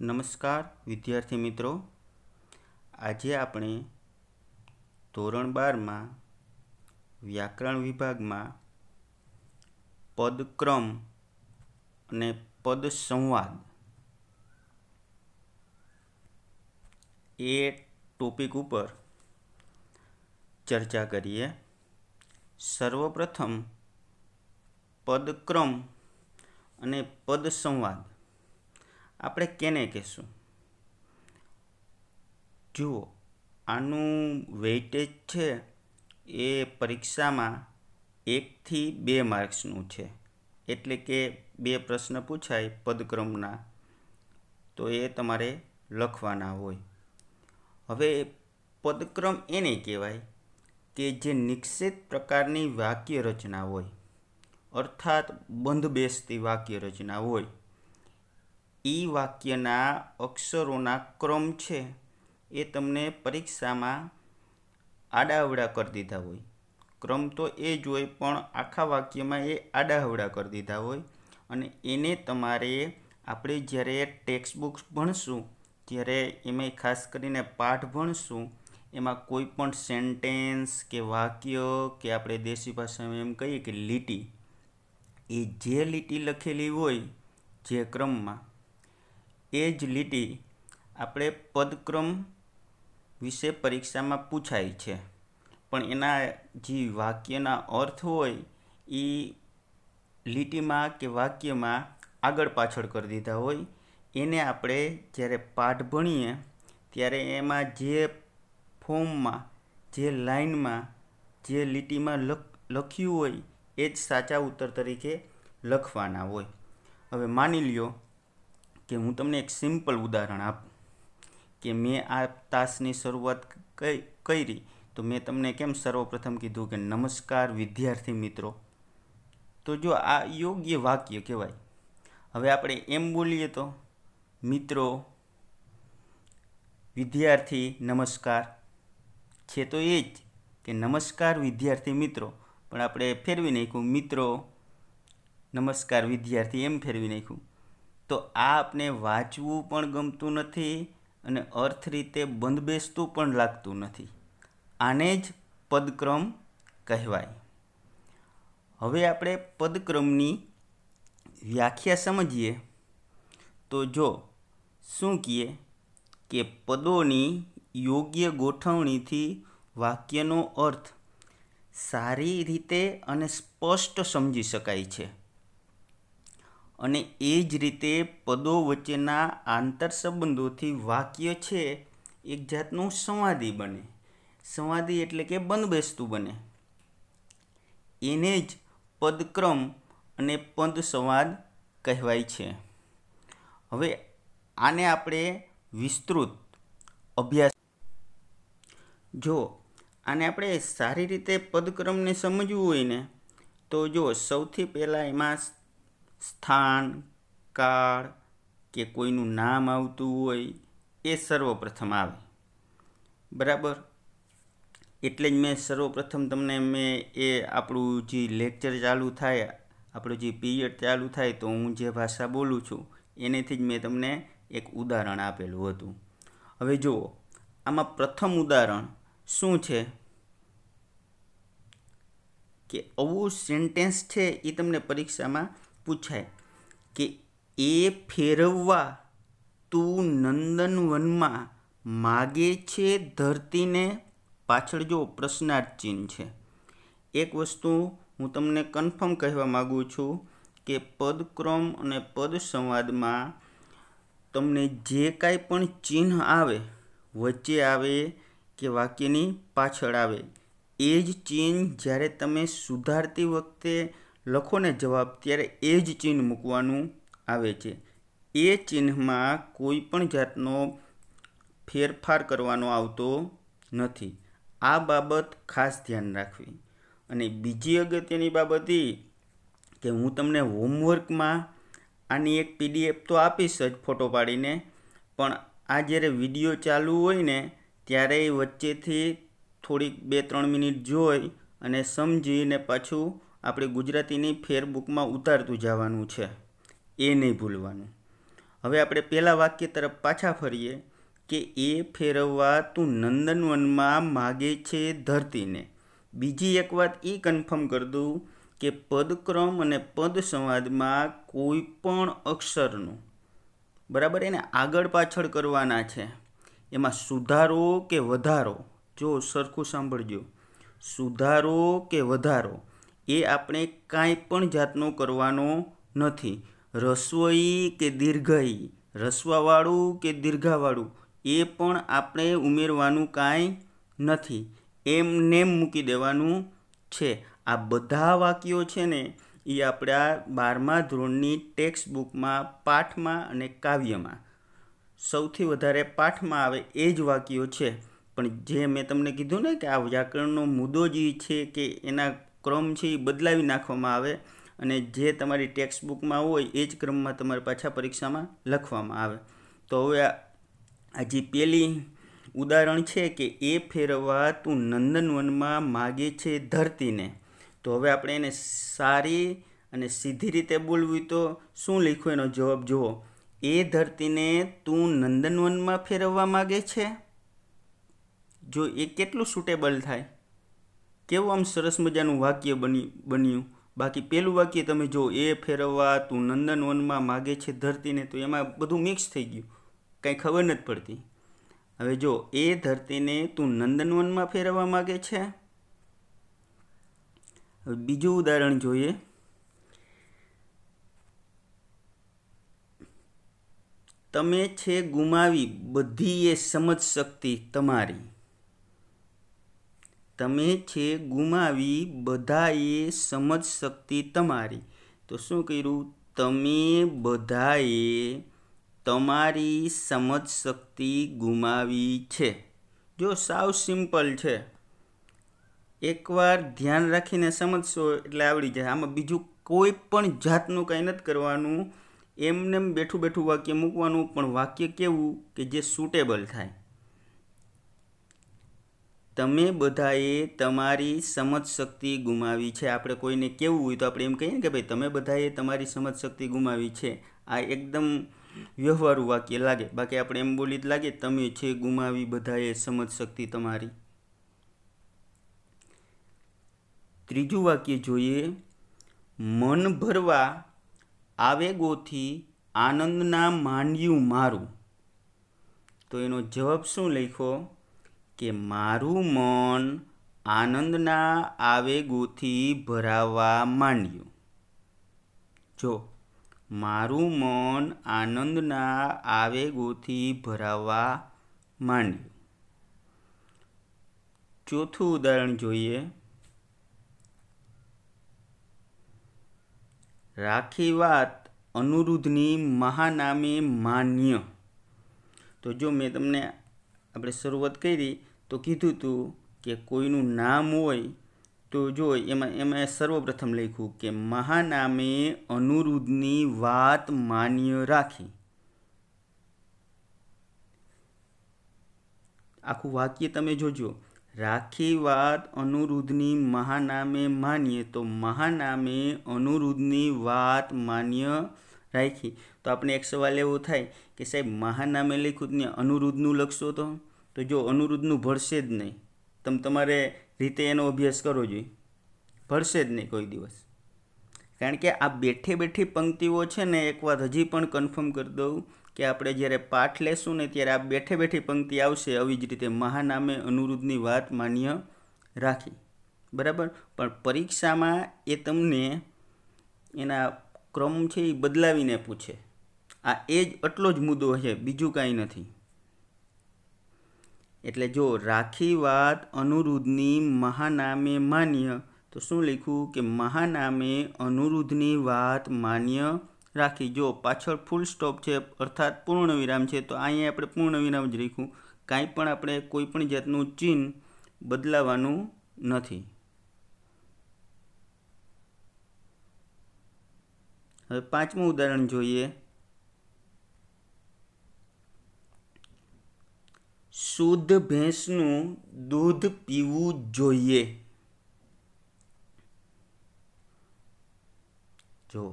નમસ્કાર વિદ્યાર્થી મિત્રો, આજે આપણે ધોરણ 12માં વ્યાકરણ વિભાગમાં પદક્રમ અને પદ સંવાદ એ ટોપિક ઉપર ચર્ચા કરીએ। સર્વપ્રથમ પદક્રમ અને પદ સંવાદ આપણે કેને કહેશું? જુઓ, આનું વેઇટેજ છે એ પરીક્ષામાં 1 થી 2 માર્ક્સનું છે, એટલે કે 2 પ્રશ્ન પૂછાય પદક્રમના, તો એ તમારે લખવાના હોય। હવે પદક્રમ એને કહેવાય કે જે નિશ્ચિત પ્રકારની વાક્ય રચના હોય, અર્થાત બંધ બેસતી વાક્ય રચના હોય। એ વાક્યના અક્ષરોના ક્રમ છે એ તમને પરીક્ષામાં આડાઅવળા કરી દીધા હોય। ક્રમ તો એ જ હોય, પણ આખા વાક્યમાં એ આડાઅવળા કરી દીધા હોય, અને એને તમારે આપણે જ્યારે ટેક્સ્ટ બુક્સ ભણશું, ત્યારે એમાં ખાસ કરીને પાઠ ભણશું, એમાં કોઈ પણ સેન્ટેન્સ કે વાક્ય કે આપણે દેશી ભાષામાં એમ કહીએ કે લીટી, એ જે લીટી લખેલી હોય જે ક્રમમાં, એ જ લીટી આપણે પદક્રમ વિશે પરીક્ષામાં પૂછાય છે, પણ એના જે વાક્યના અર્થ હોય એ લીટીમાં કે વાક્યમાં આગળ પાછળ કરી દીધા હોય। એને આપણે જ્યારે પાઠ ભણીએ ત્યારે એમાં જે ફોર્મમાં, જે લાઇનમાં, જે લીટીમાં લખ્યું હોય એ જ સાચા ઉત્તર તરીકે લખવાના હોય। હવે માની લ્યો કે હું તમને એક સિમ્પલ ઉદાહરણ આપું કે મેં આ તાસની શરૂઆત કરી, તો મેં તમને કેમ સર્વપ્રથમ કીધું કે નમસ્કાર વિદ્યાર્થી મિત્રો, તો જો આ યોગ્ય વાક્ય કહેવાય। હવે આપણે એમ બોલીએ તો મિત્રો, વિદ્યાર્થી નમસ્કાર છે, તો એ જ કે નમસ્કાર વિદ્યાર્થી મિત્રો, પણ આપણે ફેરવી નાખ્યું મિત્રો નમસ્કાર વિદ્યાર્થી, એમ ફેરવી નાખ્યું, તો આ આપણે વાંચવું પણ ગમતું નથી અને અર્થ રીતે બંધબેસતું પણ લાગતું નથી। આને જ પદક્રમ કહેવાય। હવે આપણે પદક્રમની વ્યાખ્યા સમજીએ તો જો શું કહીએ કે પદોની યોગ્ય ગોઠવણીથી વાક્યનો અર્થ સારી રીતે અને સ્પષ્ટ સમજી શકાય છે, અને એ જ રીતે પદો વચ્ચેના આંતરસંબંધોથી વાક્ય છે એક જાતનું સંવાદી બને। સંવાદી એટલે કે બંધબેસતું બને, એને જ પદક્રમ અને પદ સંવાદ કહેવાય છે। હવે આને આપણે વિસ્તૃત અભ્યાસ, જો આને આપણે સારી રીતે પદક્રમને સમજવું હોય ને, તો જો સૌથી પહેલાં એમાં સ્થાન, કાળ કે કોઈનું નામ આવતું હોય એ સર્વપ્રથમ આવે, બરાબર? એટલે જ મેં સર્વપ્રથમ તમને એ આપણું જે લેક્ચર ચાલુ થાય, આપણું જે પીરિયડ ચાલુ થાય, તો હું જે ભાષા બોલું છું એનેથી જ મેં તમને એક ઉદાહરણ આપેલું હતું। હવે જુઓ, આમાં પ્રથમ ઉદાહરણ શું છે કે આવું સેન્ટેન્સ છે એ તમને પરીક્ષામાં પૂછાય કે એ ફેરવવા તું નંદનવનમાં માગે છે ધરતીને, પાછળ જો પ્રશ્નાર્થ ચિહ્ન છે। એક વસ્તુ હું તમને કન્ફર્મ કહેવા માગું છું કે પદક્રમ અને પદ સંવાદમાં તમને જે કાંઈ પણ ચિહ્ન આવે, વચ્ચે આવે કે વાક્યની પાછળ આવે, એ જ ચિહ્ન જ્યારે તમે સુધારતી વખતે લખો ને જવાબ, ત્યારે એ જ ચિહ્ન મૂકવાનું આવે છે। એ ચિહ્નમાં કોઈ પણ જાતનો ફેરફાર કરવાનો આવતો નથી। આ બાબત ખાસ ધ્યાન રાખવી। અને બીજી અગત્યની બાબત એ કે હું તમને હોમવર્કમાં આની એક PDF તો આપીશ જ ફોટો પાડીને, પણ આ જ્યારે વિડીયો ચાલુ હોય ને ત્યારે વચ્ચેથી થોડીક 2-3 મિનિટ જોઈ અને સમજીને પાછું આપણે ગુજરાતીની ફેરબુકમાં ઉતારતું જવાનું છે, એ નહીં ભૂલવાનું। હવે આપણે પહેલા વાક્ય તરફ પાછા ફરીએ કે એ ફેરવવા તું નંદનવનમાં માગે છે ધરતીને. બીજી એક વાત એ કન્ફર્મ કરી દઉં કે પદક્રમ અને પદ સંવાદમાં કોઈ પણ અક્ષરનું બરાબર એને આગળ પાછળ કરવાના છે. એમાં સુધારો કે વધારો, જો સરખું સાંભળજો, સુધારો કે વધારો એ આપણે કાંઈ પણ જાતનો કરવાનો નથી. રસ્વઈ કે દીર્ઘઈ, રસ્વાવાળું કે દીર્ઘાવાળું એ પણ આપણે ઉમેરવાનું કાંઈ નથી, એમને મૂકી દેવાનું છે. આ બધા વાક્યો છે ને એ આપણા 12મા ધોરણની ટેક્સ્ટ બુકમાં પાઠમાં અને કાવ્યમાં સૌથી વધારે પાઠમાં આવે એ જ વાક્યો છે. પણ જે મેં તમને કીધું ને કે આ વ્યાકરણનો મુદ્દો જ છે કે એના ક્રમ છે એ બદલાવી નાખવામાં આવે અને જે તમારી ટેક્સ્ટ બુકમાં હોય એ જ ક્રમમાં તમારે પાછા પરીક્ષામાં લખવામાં આવે. તો હવે આ જે પહેલી ઉદાહરણ છે કે એ ફેરવવા તું નંદનવનમાં માગે છે ધરતીને. તો હવે આપણે એને સારી અને સીધી રીતે બોલવું તો શું લખ્યું એનો જવાબ જુઓ. એ ધરતીને તું નંદનવનમાં ફેરવવા માગે છે. જો એ કેટલું સુટેબલ થાય, કેવું આમ સરસ મજાનું વાક્ય બન્યું. બાકી પેલું વાક્ય તમે જો, એ ફેરવવા તું નંદનવનમાં માગે છે ધરતીને, તો એમાં બધું મિક્સ થઈ ગયું, કાંઈ ખબર નથી પડતી. હવે જો એ ધરતીને તું નંદનવનમાં ફેરવવા માગે છે. હવે બીજું ઉદાહરણ જોઈએ. તમે છે ગુમાવી બધી એ સમજ શક્તિ તમારી. તમે છે ગુમાવી બધાએ સમજ શક્તિ તમારી. તો શું કર્યું? તમે બધાએ તમારી સમજ શક્તિ ગુમાવી છે. જો સાવ સિમ્પલ છે, એકવાર ધ્યાન રાખીને સમજશો એટલે આવડી જાય. આમાં બીજું કોઈ પણ જાતનું કાંઈ નથી કરવાનું, એમને બેઠું બેઠું વાક્ય મૂકવાનું, પણ વાક્ય કેવું કે જે સુટેબલ થાય. તમે બધાએ તમારી સમજ શક્તિ ગુમાવી છે. આપણે કોઈને કેવું હોય તો આપણે એમ કહીએ ને કે ભાઈ તમે બધાએ તમારી સમજ શક્તિ ગુમાવી છે. આ એકદમ વ્યવહારુ વાક્ય લાગે. બાકી આપણે એમ બોલી જ લાગે તમે છે ગુમાવી બધાએ સમજ શક્તિ તમારી. ત્રીજું વાક્ય જોઈએ. મન ભરવા આવેગોથી આનંદના માંડ્યું મારું. તો એનો જવાબ શું લખ્યો કે મારું મન આનંદના આવેગોથી ભરાવા માંડ્યું. જો મારું મન આનંદના આવેગોથી ભરાવા માંડ્યું. ચોથું ઉદાહરણ જોઈએ. રાખી વાત અનુરુદ્ધની મહાનામે માન્ય. તો જો મેં તમને આપણે શરૂઆત કરી તો કીધું હતું કે કોઈનું નામ હોય તો જો એમાં સર્વપ્રથમ લખ્યું કે મહાનામે અનુરુદ્ધની વાત માન્ય રાખી. આખું વાક્ય તમે જોજો. રાખી વાત અનુરુદ્ધની મહાનામે માન્ય, તો મહાનામે અનુરુદ્ધની વાત માન્ય રાખી. તો આપણે એક સવાલ એવો થાય કે સાહેબ મહાનામે લખ્યું ને અનુરુદ્ધનું લખશો તો જો અનુરુદ્ધનું ભળશે જ નહીં. તમારે રીતે એનો અભ્યાસ કરવો જોઈએ, ભળશે જ નહીં કોઈ દિવસ. કારણ કે આ બેઠે બેઠી પંક્તિઓ છે ને, એક વાત હજી પણ કન્ફર્મ કરી દઉં કે આપણે જ્યારે પાઠ લેશું ને ત્યારે આ બેઠે બેઠી પંક્તિ આવશે આવી જ રીતે, મહાનામે અનુરુદ્ધની વાત માન્ય રાખી. બરાબર. પણ પરીક્ષામાં એ તમને એના ક્રમ છે એ બદલાવીને પૂછે. આ એ જ આટલો જ મુદ્દો છે, બીજું કાંઈ નથી. એટલે જો રાખી વાત અનુરુદ્ધની મહાનામે માન્ય, તો શું લખ્યું કે મહાનામે અનુરુદ્ધની વાત માન્ય રાખી. જો પાછળ ફૂલ સ્ટોપ છે અર્થાત પૂર્ણ વિરામ છે, તો અહીંયા આપણે પૂર્ણ વિરામ જ રાખ્યું. કાંઈ પણ આપણે કોઈ પણ જાતનું ચિહ્ન બદલાવાનું નથી. હવે પાંચમું ઉદાહરણ જોઈએ. શુદ્ધ ભેંસનું દૂધ પીવું જોઈએ. જો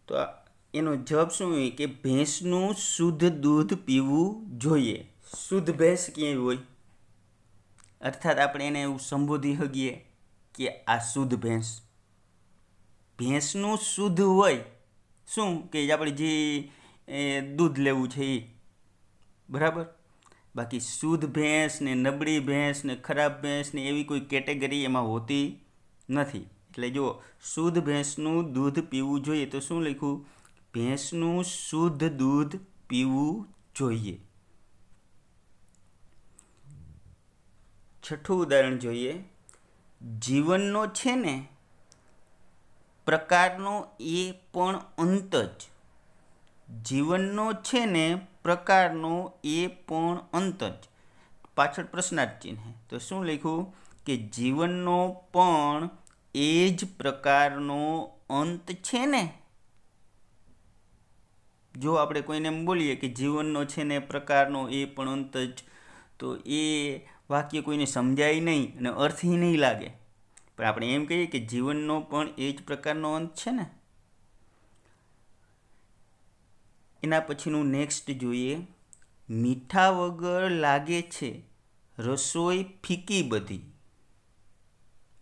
તો એનો જવાબ શું હોય કે ભેંસનું શુદ્ધ દૂધ પીવું જોઈએ. શુદ્ધ ભેંસ ક્યાંય હોય? અર્થાત આપણે એને એવું સંબોધી શકીએ કે આ શુદ્ધ ભેંસ. ભેંસનું શુદ્ધ હોય શું કે આપણે જે દૂધ લેવું છે એ, બરાબર. બાકી શુદ્ધ ભેંસ ને નબળી ભેંસ ને ખરાબ ભેંસ ને એવી કોઈ કેટેગરી એમાં હોતી નથી. એટલે જો શુદ્ધ ભેંસનું દૂધ પીવું જોઈએ તો શું લખ્યું? ભેંસનું શુદ્ધ દૂધ પીવું જોઈએ. છઠ્ઠું ઉદાહરણ જોઈએ. જીવનનો છે ને પ્રકારનો એ પણ અંત જ. જીવનનો છે ને પ્રકારનો એ પણ અંત જ. પાછળ પ્રશ્નાર્થ ચિહ્ન. તો શું લખ્યું કે જીવનનો પણ એ જ પ્રકારનો અંત છે ને. જો આપણે કોઈને એમ બોલીએ કે જીવનનો છે ને પ્રકારનો એ પણ અંત જ, તો એ વાક્ય કોઈને સમજાય નહીં અને અર્થહી નહીં લાગે. પણ આપણે એમ કહીએ કે જીવનનો પણ એ જ પ્રકારનો અંત છે ને. એના પછીનું નેક્સ્ટ જોઈએ. મીઠા વગર લાગે છે રસોઈ ફીકી બધી.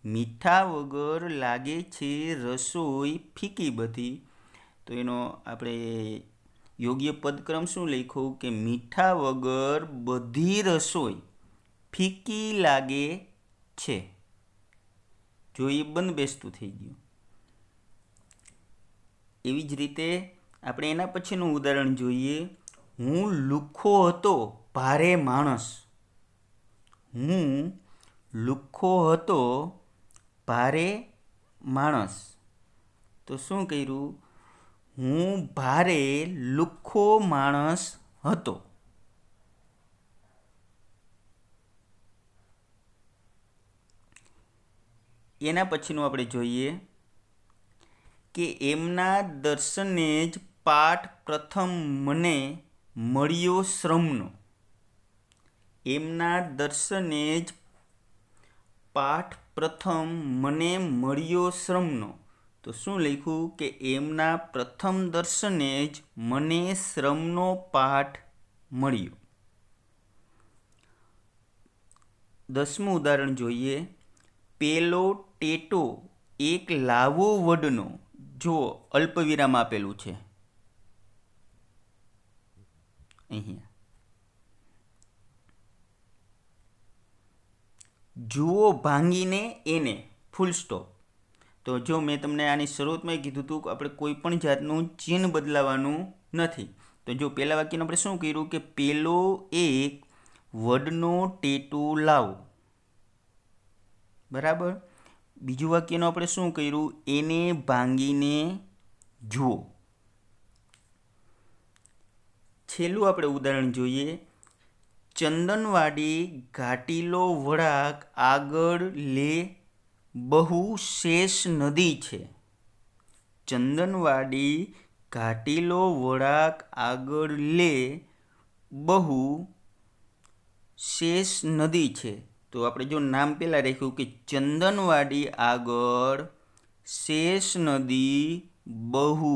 મીઠા વગર લાગે છે રસોઈ ફીકી બધી. તો એનો આપણે યોગ્ય પદક્રમ શું લખ્યું કે મીઠા વગર બધી રસોઈ ફીકી લાગે છે. જો એ બંધ બેસતું થઈ ગયું. એવી જ રીતે આપણે એના પછીનું ઉદાહરણ જોઈએ. હું લુખ્ખો હતો ભારે માણસ. હું લુખ્ખો હતો ભારે માણસ. તો શું કર્યું? હું ભારે લુખ્ખો માણસ હતો. એના પછીનું આપણે જોઈએ કે એમના દર્શને જ પાઠ પ્રથમ મને મળ્યો શ્રમનો. એમના દર્શને જ પાઠ પ્રથમ મને મળ્યો શ્રમનો. તો શું લખ્યું કે એમના પ્રથમ દર્શને જ મને શ્રમનો પાઠ મળ્યો. 10મું ઉદાહરણ જોઈએ. પેલો ટેટો એક લાવો વડનો. જો અલ્પવિરામ આપેલું છે અહીંયા. જુઓ ભાંગીને એને ફૂલ સ્ટોપ. તો જો મેં તમને આની શરૂઆતમાં કીધું હતું કે આપણે કોઈ પણ જાતનું ચિહ્ન બદલાવાનું નથી. તો જો પહેલા વાક્યનું આપણે શું કર્યું કે પેલો એક વડનો ટેટો લાવો, બરાબર. બીજું વાક્યનું આપણે શું કર્યું? એને ભાંગીને જુઓ. છેલ્લું આપણે ઉદાહરણ જોઈએ. ચંદનવાડી ઘાટીલો વળાંક આગળ લે બહુ શેષ નદી છે. ચંદનવાડી ઘાટીલો વળાંક આગળ લે બહુ શેષ નદી છે. તો આપણે જો નામ પહેલાં રાખ્યું કે ચંદનવાડી આગળ શેષ નદી બહુ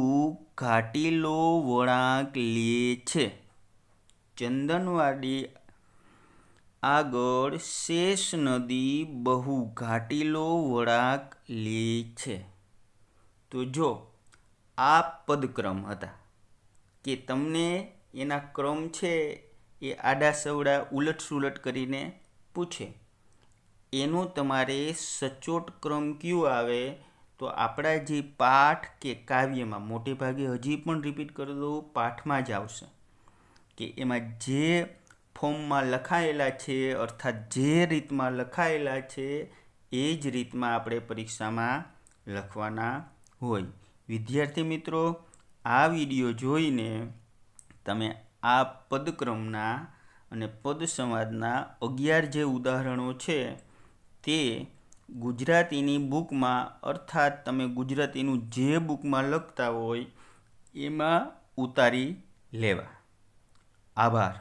ઘાટીલો વળાંક લે છે. ચંદનવાડી આગળ શેષ નદી બહુ ઘાટીલો વળાંક લે છે. તો જો આ પદક્રમ હતા કે તમને એના ક્રમ છે એ આડા સવડા ઉલટ સુલટ કરીને પૂછે. એનો તમારે સચોટ ક્રમ કયો આવે? તો આપણા જે પાઠ કે કાવ્યમાં મોટે ભાગે હજી પણ રિપીટ કરી દઉં, પાઠમાં જ આવશે કે એમાં જે ફોર્મમાં લખાયેલા છે અર્થાત જે રીતમાં લખાયેલા છે એ જ રીતમાં આપણે પરીક્ષામાં લખવાના હોય. વિદ્યાર્થી મિત્રો, આ વિડીયો જોઈને તમે આ પદક્રમના અને પદ સંવાદના 11 જે ઉદાહરણો છે તે ગુજરાતીની બુકમાં અર્થાત તમે ગુજરાતીનું જે બુકમાં લખતા હોય એમાં ઉતારી લેવા. આભાર.